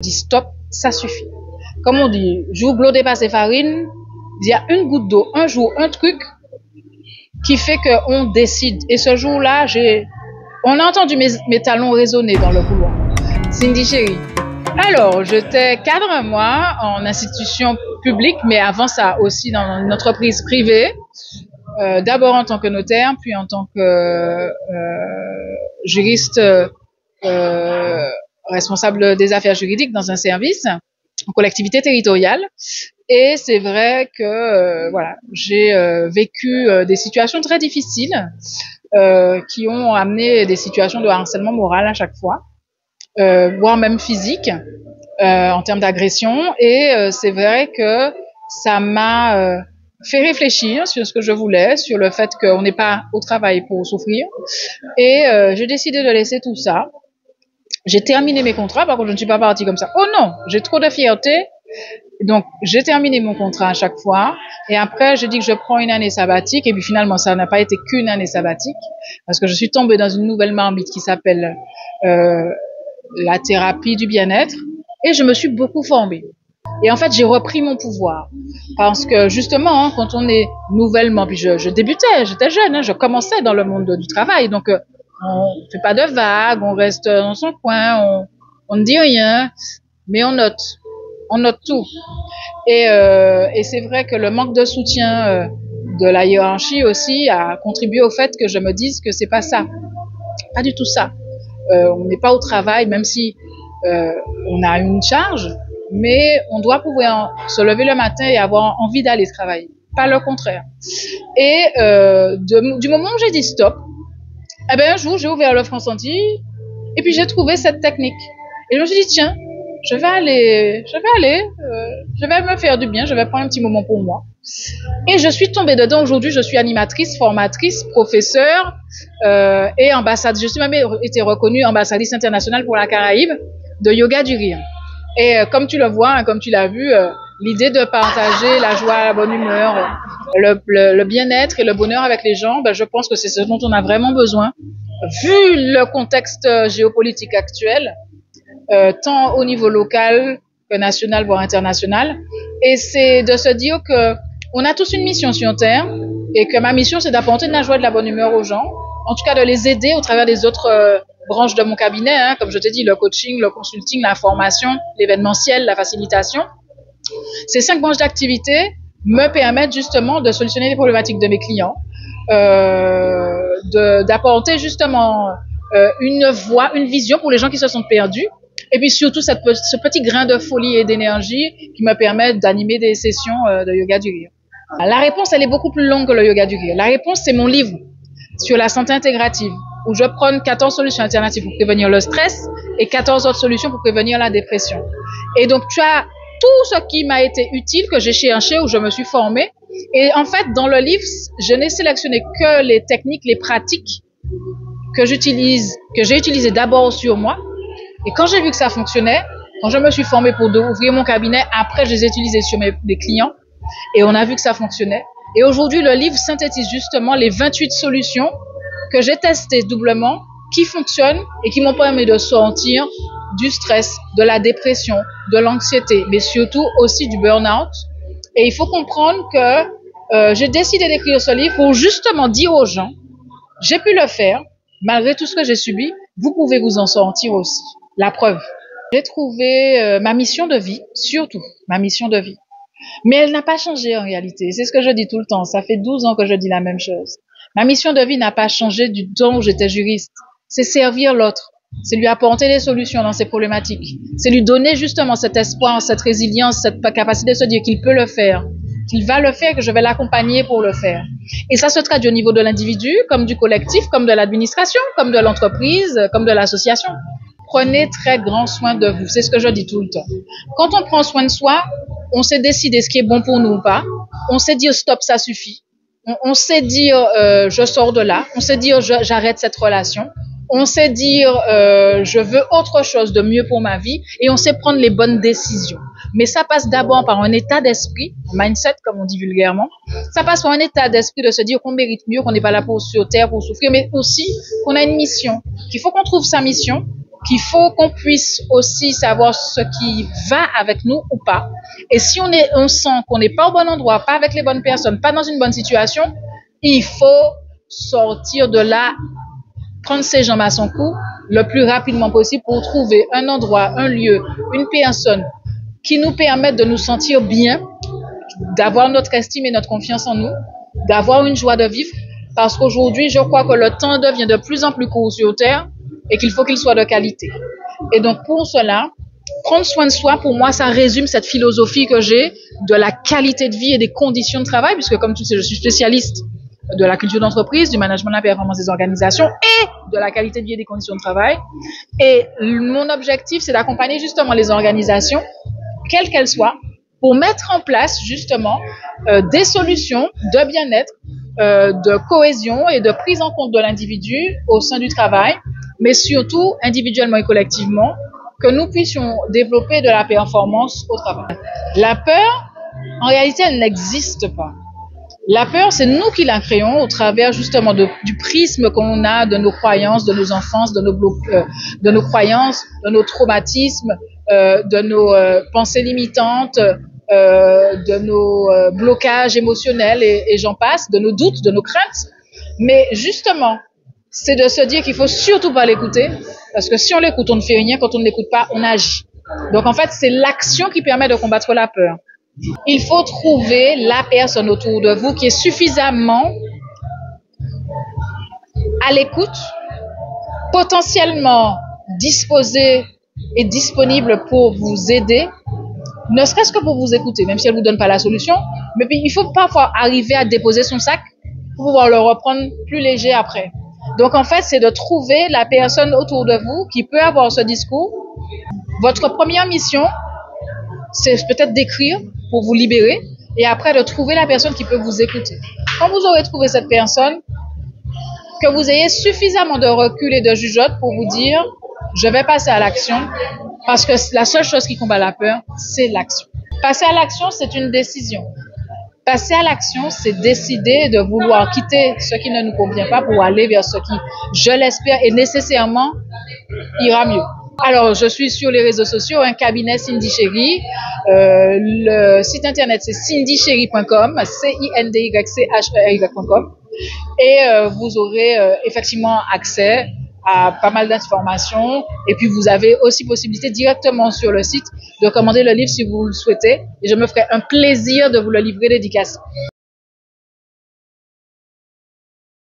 Dit stop, ça suffit. Comme on dit, jour l'eau dépasse farine, il y a une goutte d'eau, un jour, un truc qui fait qu'on décide. Et ce jour-là, on a entendu mes talons résonner dans le couloir. Cindy chérie. Alors, j'étais cadre, moi, en institution publique, mais avant ça aussi dans une entreprise privée. D'abord en tant que notaire, puis en tant que juriste responsable des affaires juridiques dans un service en collectivité territoriale. Et c'est vrai que voilà, j'ai vécu des situations très difficiles qui ont amené des situations de harcèlement moral à chaque fois, voire même physique en termes d'agression. Et c'est vrai que ça m'a fait réfléchir sur ce que je voulais, sur le fait qu'on n'est pas au travail pour souffrir. Et j'ai décidé de laisser tout ça. J'ai terminé mes contrats, par contre je ne suis pas partie comme ça. Oh non, j'ai trop de fierté. Donc j'ai terminé mon contrat à chaque fois. Et après j'ai dit que je prends une année sabbatique. Et puis finalement ça n'a pas été qu'une année sabbatique. Parce que je suis tombée dans une nouvelle marmite qui s'appelle la thérapie du bien-être. Et je me suis beaucoup formée. Et en fait, j'ai repris mon pouvoir. Parce que justement, hein, quand on est nouvellement, puis je débutais, j'étais jeune, hein, je commençais dans le monde du travail. Donc, on fait pas de vagues, on reste dans son coin, on ne dit rien, mais on note tout. Et c'est vrai que le manque de soutien de la hiérarchie aussi a contribué au fait que je me dise que c'est pas ça. Pas du tout ça. On n'est pas au travail, même si on a une charge, mais on doit pouvoir se lever le matin et avoir envie d'aller travailler, pas le contraire. Et du moment où j'ai dit stop, eh ben un jour j'ai ouvert le France-Anti et puis j'ai trouvé cette technique. Et je me suis dit tiens, je vais me faire du bien, je vais prendre un petit moment pour moi. Et je suis tombée dedans. Aujourd'hui, je suis animatrice, formatrice, professeure et ambassadrice. Je suis même été reconnue ambassadrice internationale pour la Caraïbe de yoga du rire. Et comme tu le vois, hein, comme tu l'as vu, l'idée de partager la joie, la bonne humeur, le bien-être et le bonheur avec les gens, ben, je pense que c'est ce dont on a vraiment besoin, vu le contexte géopolitique actuel, tant au niveau local que national, voire international. Et c'est de se dire que on a tous une mission sur Terre et que ma mission, c'est d'apporter de la joie et de la bonne humeur aux gens, en tout cas de les aider au travers des autres branches de mon cabinet, hein, comme je t'ai dit, le coaching, le consulting, la formation, l'événementiel, la facilitation. Ces 5 branches d'activité me permettent justement de solutionner les problématiques de mes clients, d'apporter justement une voie, une vision pour les gens qui se sont perdus, et puis surtout ce petit grain de folie et d'énergie qui me permet d'animer des sessions de yoga du rire. La réponse, elle est beaucoup plus longue que le yoga du rire. La réponse, c'est mon livre sur la santé intégrative, où je prône 14 solutions alternatives pour prévenir le stress et 14 autres solutions pour prévenir la dépression. Et donc, tu as tout ce qui m'a été utile, que j'ai cherché, où je me suis formée. Et en fait, dans le livre, je n'ai sélectionné que les techniques, les pratiques que j'ai utilisées d'abord sur moi. Et quand j'ai vu que ça fonctionnait, quand je me suis formée pour ouvrir mon cabinet, après, je les ai utilisées sur mes clients. Et on a vu que ça fonctionnait. Et aujourd'hui, le livre synthétise justement les 28 solutions que j'ai testées doublement, qui fonctionnent et qui m'ont permis de sortir du stress, de la dépression, de l'anxiété, mais surtout aussi du burn-out. Et il faut comprendre que j'ai décidé d'écrire ce livre pour justement dire aux gens, j'ai pu le faire, malgré tout ce que j'ai subi, vous pouvez vous en sortir aussi. La preuve. J'ai trouvé ma mission de vie, surtout ma mission de vie. Mais elle n'a pas changé en réalité. C'est ce que je dis tout le temps. Ça fait 12 ans que je dis la même chose. Ma mission de vie n'a pas changé du temps où j'étais juriste. C'est servir l'autre. C'est lui apporter des solutions dans ses problématiques. C'est lui donner justement cet espoir, cette résilience, cette capacité de se dire qu'il peut le faire, qu'il va le faire, que je vais l'accompagner pour le faire. Et ça se traduit au niveau de l'individu, comme du collectif, comme de l'administration, comme de l'entreprise, comme de l'association. Prenez très grand soin de vous. C'est ce que je dis tout le temps. Quand on prend soin de soi, on sait décider ce qui est bon pour nous ou pas. On sait dire stop, ça suffit. On sait dire je sors de là. On sait dire j'arrête cette relation. On sait dire je veux autre chose de mieux pour ma vie. Et on sait prendre les bonnes décisions. Mais ça passe d'abord par un état d'esprit, mindset comme on dit vulgairement. Ça passe par un état d'esprit de se dire qu'on mérite mieux, qu'on n'est pas là sur terre pour souffrir, mais aussi qu'on a une mission, qu'il faut qu'on trouve sa mission qu'il faut qu'on puisse aussi savoir ce qui va avec nous ou pas. Et si on sent qu'on n'est pas au bon endroit, pas avec les bonnes personnes, pas dans une bonne situation, il faut sortir de là, prendre ses jambes à son cou le plus rapidement possible pour trouver un endroit, un lieu, une personne qui nous permette de nous sentir bien, d'avoir notre estime et notre confiance en nous, d'avoir une joie de vivre. Parce qu'aujourd'hui, je crois que le temps devient de plus en plus court sur Terre et qu'il faut qu'il soit de qualité. Et donc, pour cela, prendre soin de soi, pour moi, ça résume cette philosophie que j'ai de la qualité de vie et des conditions de travail, puisque comme tu sais, je suis spécialiste de la culture d'entreprise, du management de la performance des organisations et de la qualité de vie et des conditions de travail. Et mon objectif, c'est d'accompagner justement les organisations, quelles qu'elles soient, pour mettre en place justement des solutions de bien-être, de cohésion et de prise en compte de l'individu au sein du travail, mais surtout individuellement et collectivement, que nous puissions développer de la performance au travail. La peur, en réalité, elle n'existe pas. La peur, c'est nous qui la créons au travers justement du prisme qu'on a de nos croyances, de nos enfances, de nos croyances, de nos traumatismes, de nos pensées limitantes, de nos blocages émotionnels et j'en passe, de nos doutes, de nos craintes. Mais justement, c'est de se dire qu'il faut surtout pas l'écouter, parce que si on l'écoute, on ne fait rien. Quand on ne l'écoute pas, on agit. Donc en fait, c'est l'action qui permet de combattre la peur. Il faut trouver la personne autour de vous qui est suffisamment à l'écoute, potentiellement disposée et disponible pour vous aider, ne serait-ce que pour vous écouter, même si elle ne vous donne pas la solution. Mais puis, il faut parfois arriver à déposer son sac pour pouvoir le reprendre plus léger après. Donc, en fait, c'est de trouver la personne autour de vous qui peut avoir ce discours. Votre première mission, c'est peut-être d'écrire pour vous libérer et après de trouver la personne qui peut vous écouter. Quand vous aurez trouvé cette personne, que vous ayez suffisamment de recul et de jugeote pour vous dire « je vais passer à l'action » parce que la seule chose qui combat la peur, c'est l'action. Passer à l'action, c'est une décision. Passer à l'action, c'est décider de vouloir quitter ce qui ne nous convient pas pour aller vers ce qui, je l'espère, et nécessairement ira mieux. Alors, je suis sur les réseaux sociaux, un cabinet Cindy Chéri. Le site internet, c'est cindychéri.com, cindychéri.com. Et vous aurez effectivement accès à pas mal d'informations. Et puis, vous avez aussi possibilité directement sur le site de commander le livre si vous le souhaitez. Et je me ferai un plaisir de vous le livrer dédicacé.